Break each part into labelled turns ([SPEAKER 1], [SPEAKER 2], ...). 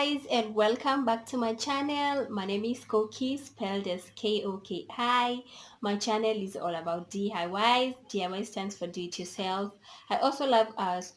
[SPEAKER 1] guys, and welcome back to my channel. My name is KOKI, spelled as KOKI. My channel is all about DIYs. DIY stands for do it yourself. I also love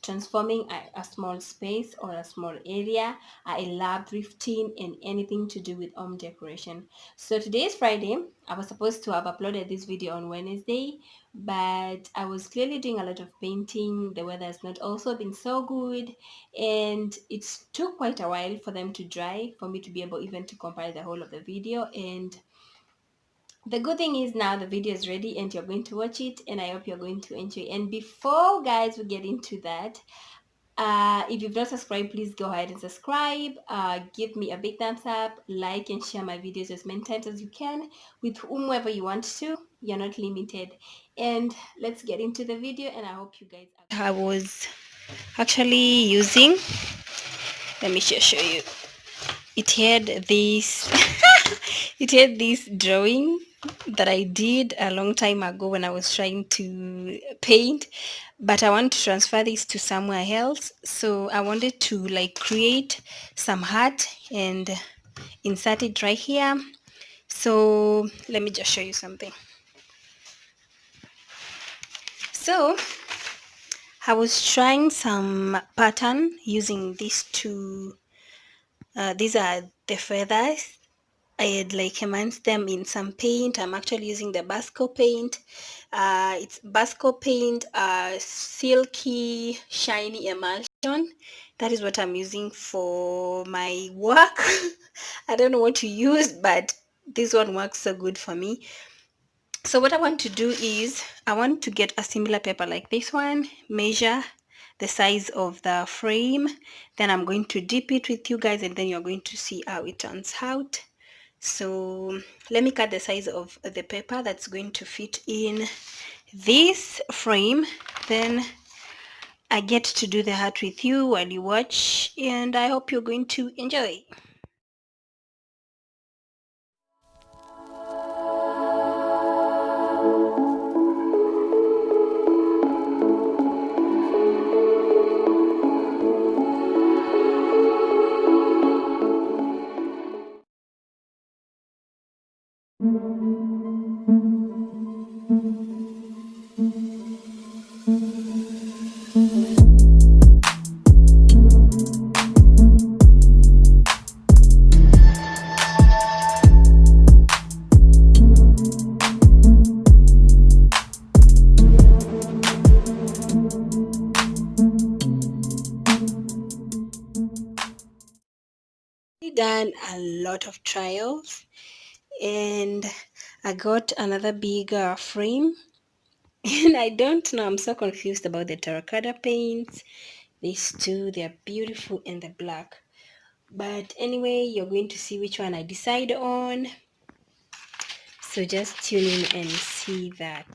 [SPEAKER 1] transforming a small space or a small area. I love thrifting and anything to do with home decoration. So today is Friday. I was supposed to have uploaded this video on Wednesday, but I was clearly doing a lot of painting. The weather has not also been so good, and it took quite a while for them to dry for me to be able even to compile the whole of the video. And the good thing is now the video is ready and you're going to watch it, and I hope you're going to enjoy. And before guys we get into that, if you've not subscribed, please go ahead and subscribe. Give me a big thumbs up, like and share my videos as many times as you can with whomever you want to. You're not limited. And let's get into the video, and I hope you guys I was actually using, let me just show you. It had this it had this drawing that I did a long time ago when I was trying to paint, but I want to transfer this to somewhere else. So I wanted to like create some art and insert it right here. So let me just show you something. So I was trying some pattern using these two. These are the feathers. I had like enhanced them in some paint. I'm actually using the Basco paint. It's Basco paint, silky, shiny emulsion. That is what I'm using for my work. I don't know what to use, but this one works so good for me. So what I want to do is I want to get a similar paper like this one, measure the size of the frame, then I'm going to dip it with you guys, and then you're going to see how it turns out. So let me cut the size of the paper that's going to fit in this frame, then I get to do the art with you while you watch, and I hope you're going to enjoy. Done a lot of trials, and I got another bigger frame. And I don't know, I'm so confused about the terracotta paints. These two, they're beautiful, and the black. But anyway, you're going to see which one I decide on. So just tune in and see that.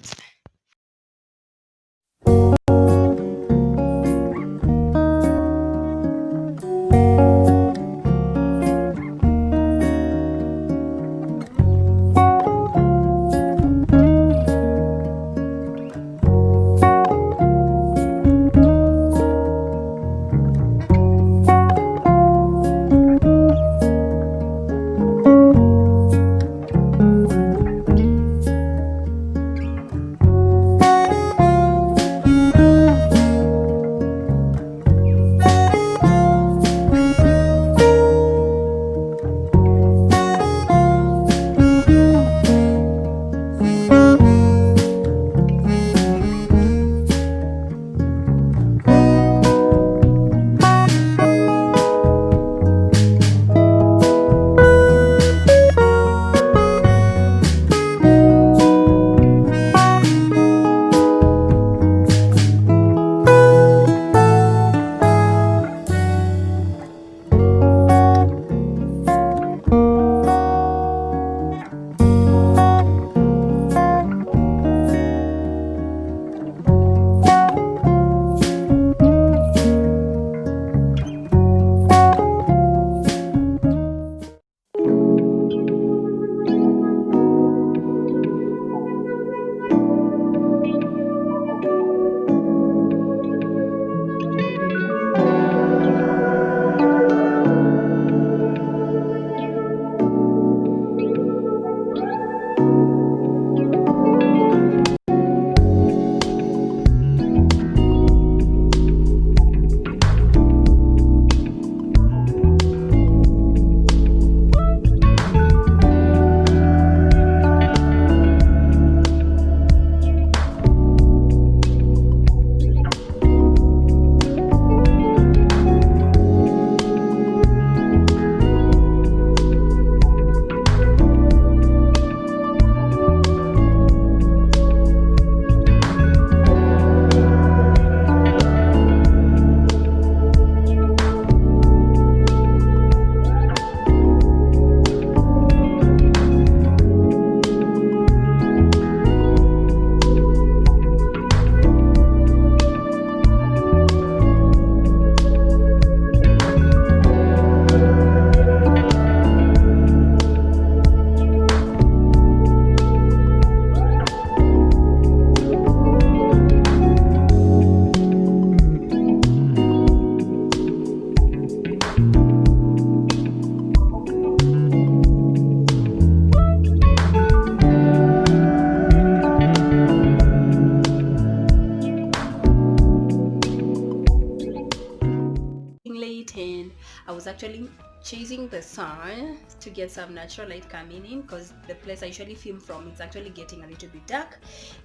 [SPEAKER 1] actually chasing the sun to get some natural light coming in, because the place I usually film from, it's actually getting a little bit dark.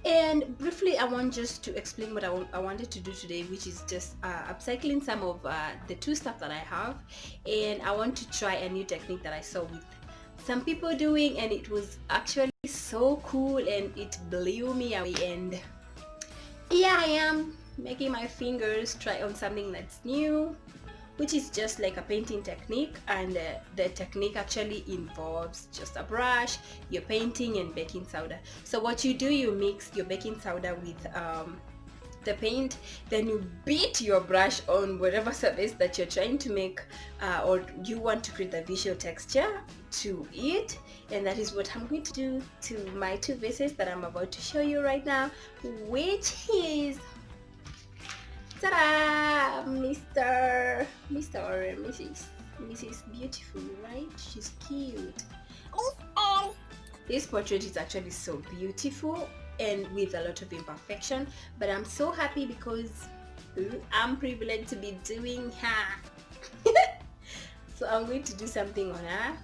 [SPEAKER 1] And briefly, I want just to explain what I wanted to do today, which is just upcycling some of the two stuff that I have. And I want to try a new technique that I saw with some people doing, and it was actually so cool and it blew me away. And yeah, I am making my fingers try on something that's new, which is just like a painting technique. And the technique actually involves just a brush, your painting, and baking soda. So what you do, you mix your baking soda with the paint, then you beat your brush on whatever surface that you're trying to make or you want to create the visual texture to it. And that is what I'm going to do to my two vases that I'm about to show you right now, which is, ta-da, Mr. or Mrs. Beautiful, right? She's cute. This portrait is actually so beautiful and with a lot of imperfection, but I'm so happy because I'm privileged to be doing her. So I'm going to do something on her,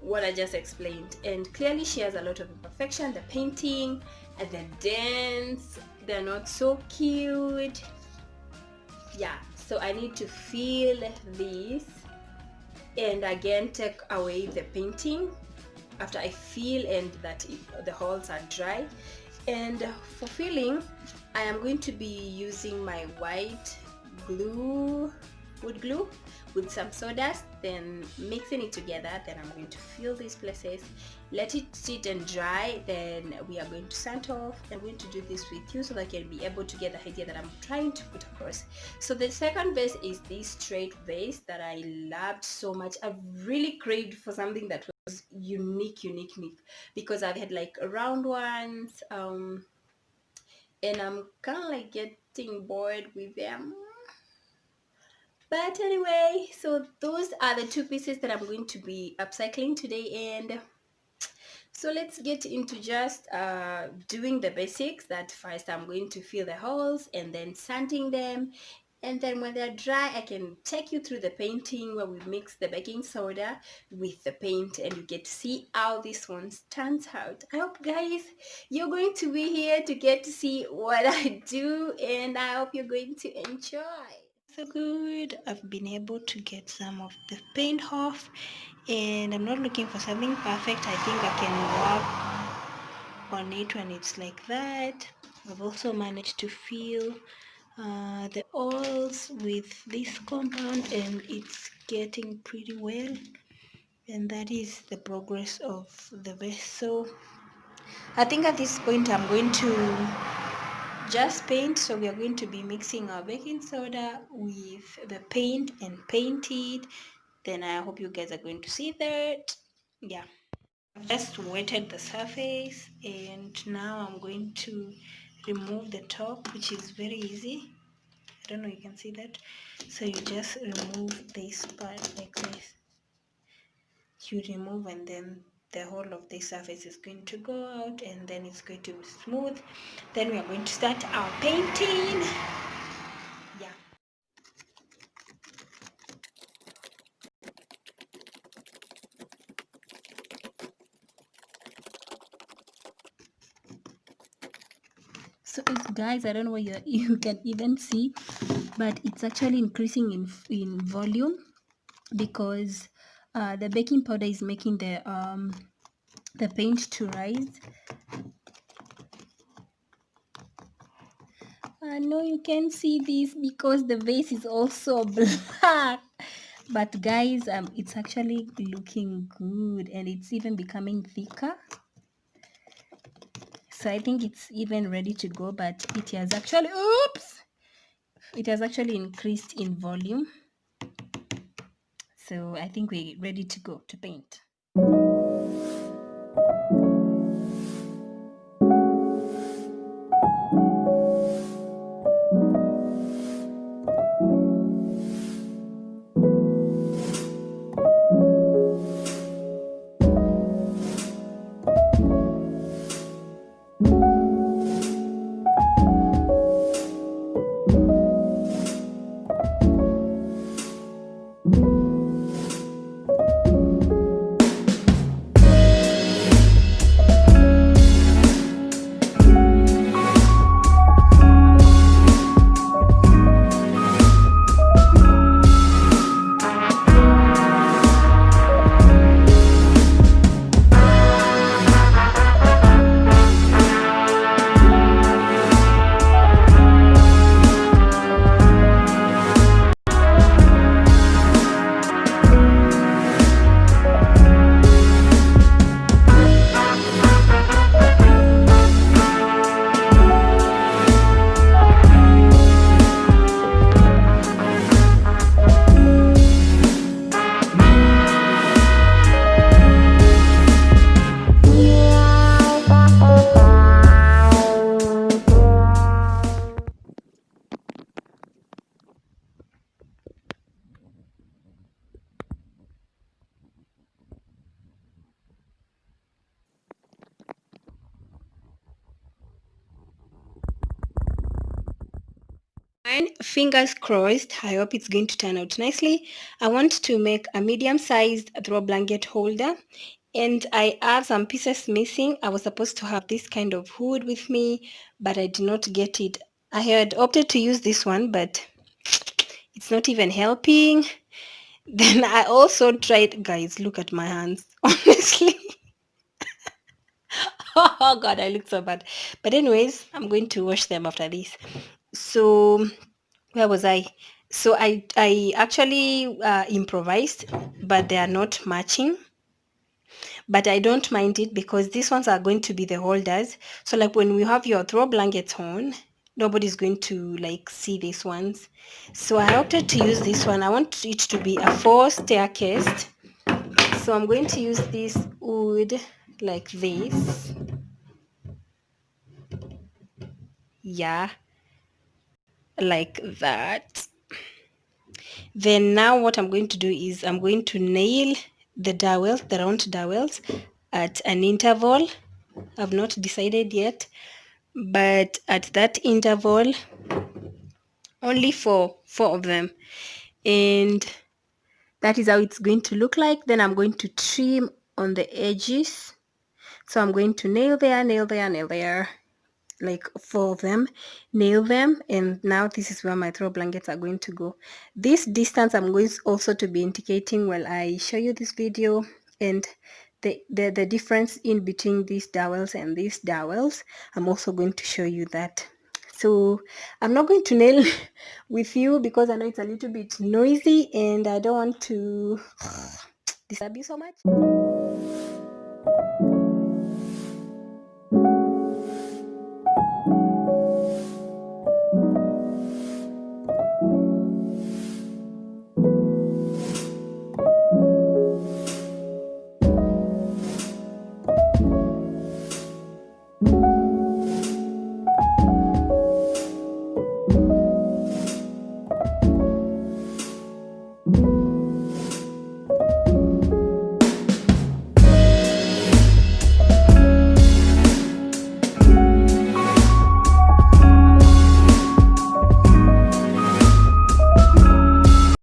[SPEAKER 1] what I just explained, and clearly she has a lot of imperfection. The painting and the dance, they're not so cute. Yeah, so I need to feel this and again take away the painting after I feel and that the holes are dry. And for filling, I am going to be using my white glue, wood glue, with some sawdust, then mixing it together. Then I'm going to fill these places, let it sit and dry, then we are going to sand off. I'm going to do this with you so that I can be able to get the idea that I'm trying to put across. So the second vase is this straight vase that I loved so much. I've really craved for something that was unique, because I've had like round ones and I'm kind of like getting bored with them. But anyway, so those are the two pieces that I'm going to be upcycling today. And so let's get into just doing the basics. That first I'm going to fill the holes and then sanding them. And then when they're dry, I can take you through the painting where we mix the baking soda with the paint and you get to see how this one turns out. I hope, guys, you're going to be here to get to see what I do, and I hope you're going to enjoy. So good, I've been able to get some of the paint off, and I'm not looking for something perfect. I think I can work on it when it's like that. I've also managed to fill the oils with this compound, and it's getting pretty well, and that is the progress of the vessel. I think at this point I'm going to just paint. So we are going to be mixing our baking soda with the paint and paint it. Then I hope you guys are going to see that. Yeah, I've just wetted the surface, and now I'm going to remove the top, which is very easy. I don't know, you can see that. So you just remove this part like this. You remove, and then the whole of this surface is going to go out, and then it's going to be smooth. Then we are going to start our painting. Yeah. So guys, I don't know what you can even see, but it's actually increasing in volume because the baking powder is making the paint to rise. I know you can see this because the vase is also black, but guys, it's actually looking good, and it's even becoming thicker. So I think it's even ready to go, but it has actually, it has actually increased in volume. So I think we're ready to go to paint. And fingers crossed, I hope it's going to turn out nicely. I want to make a medium-sized throw blanket holder, and I have some pieces missing. I was supposed to have this kind of hood with me, but I did not get it. I had opted to use this one, but it's not even helping. Then I also tried, guys, look at my hands. Honestly, oh god, I look so bad. But anyways, I'm going to wash them after this. So where was I? So I actually improvised, but they are not matching. But I don't mind it because these ones are going to be the holders. So like when we have your throw blankets on, nobody's going to like see these ones. So I opted to use this one. I want it to be a 4 staircase. So I'm going to use this wood like this. Yeah, like that. Then now what I'm going to do is I'm going to nail the dowels, the round dowels at an interval. I've not decided yet, but at that interval, only four of them. And that is how it's going to look like. Then I'm going to trim on the edges. So I'm going to nail there, nail there, nail there, like 4 of them, nail them, and now this is where my throw blankets are going to go. This distance I'm going also to be indicating while I show you this video, and the difference in between these dowels and these dowels, I'm also going to show you that. So I'm not going to nail with you because I know it's a little bit noisy and I don't want to disturb you so much.